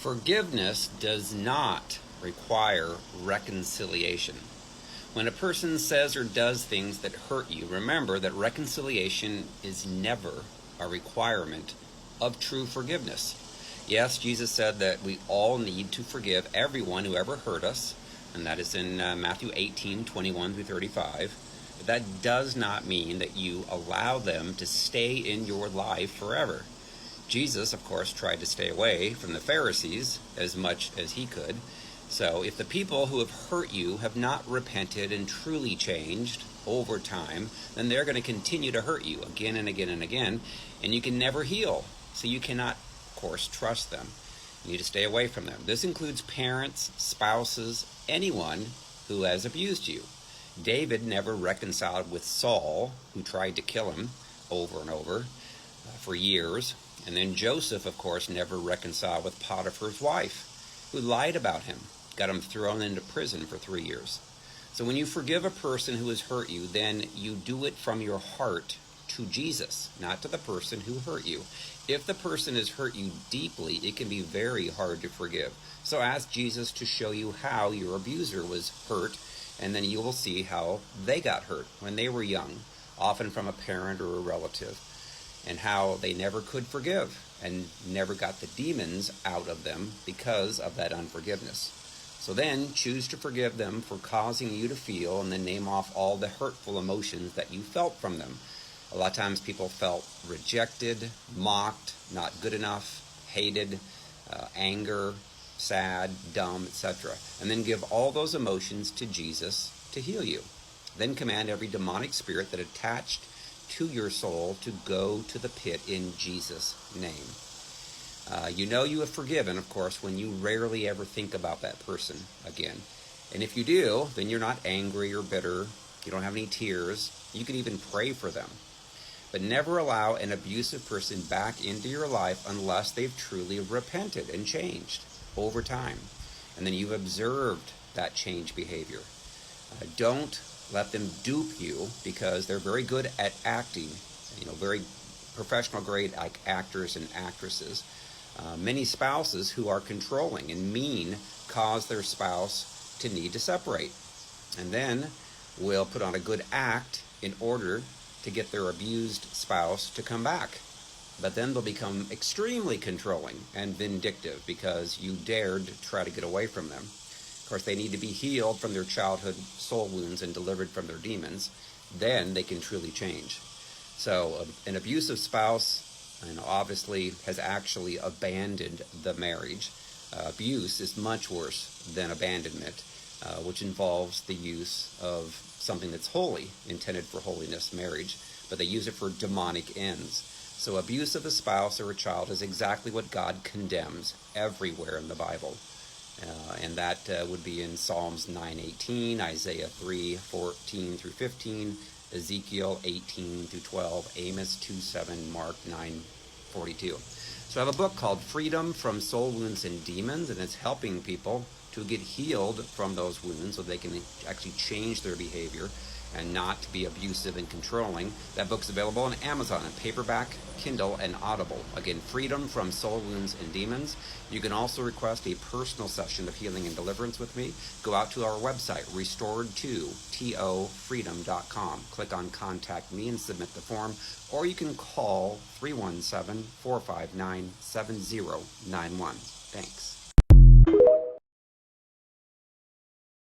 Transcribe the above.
Forgiveness does not require reconciliation. When a person says or does things that hurt you, remember that reconciliation is never a requirement of true forgiveness. Yes, Jesus said that we all need to forgive everyone who ever hurt us, and that is in Matthew 18:21-35. But that does not mean that you allow them to stay in your life forever. Jesus, of course, tried to stay away from the Pharisees as much as he could. So if the people who have hurt you have not repented and truly changed over time, then they're going to continue to hurt you again and again and again, and you can never heal. So you cannot, of course, trust them. You need to stay away from them. This includes parents, spouses, anyone who has abused you. David never reconciled with Saul, who tried to kill him over and over for years. And then Joseph, of course, never reconciled with Potiphar's wife, who lied about him, got him thrown into prison for 3 years. So when you forgive a person who has hurt you, then you do it from your heart to Jesus, not to the person who hurt you. If the person has hurt you deeply, it can be very hard to forgive. So ask Jesus to show you how your abuser was hurt, and then you will see how they got hurt when they were young, often from a parent or a relative, and how they never could forgive and never got the demons out of them because of that unforgiveness. So then choose to forgive them for causing you to feel, and then name off all the hurtful emotions that you felt from them. A lot of times people felt rejected, mocked, not good enough, hated, anger, sad, dumb, etc. And then give all those emotions to Jesus to heal you. Then command every demonic spirit that attached to your soul to go to the pit in Jesus' name. You know you have forgiven, of course, when you rarely ever think about that person again. And if you do, then you're not angry or bitter. You don't have any tears. You can even pray for them. But never allow an abusive person back into your life unless they've truly repented and changed over time. And then you've observed that changed behavior. Don't let them dupe you, because they're very good at acting, very professional grade actors and actresses. Many spouses who are controlling and mean cause their spouse to need to separate, and then will put on a good act in order to get their abused spouse to come back. But then they'll become extremely controlling and vindictive because you dared to try to get away from them. Of course, they need to be healed from their childhood soul wounds and delivered from their demons. Then they can truly change. So an abusive spouse, obviously has actually abandoned the marriage. Abuse is much worse than abandonment, which involves the use of something that's holy, intended for holiness, marriage, but they use it for demonic ends. So abuse of a spouse or a child is exactly what God condemns everywhere in the Bible. And that would be in Psalms 9:18, Isaiah 3:14-15, Ezekiel 18-12, Amos 2:7, Mark 9:42. So I have a book called Freedom from Soul Wounds and Demons, and it's helping people to get healed from those wounds so they can actually change their behavior and not to be abusive and controlling. That book's available on Amazon in paperback, Kindle, and Audible. Again, Freedom from Soul Wounds and Demons. You can also request a personal session of healing and deliverance with me. Go out to our website, restored2tofreedom.com. Click on Contact Me and submit the form, or you can call 317-459-7091. Thanks.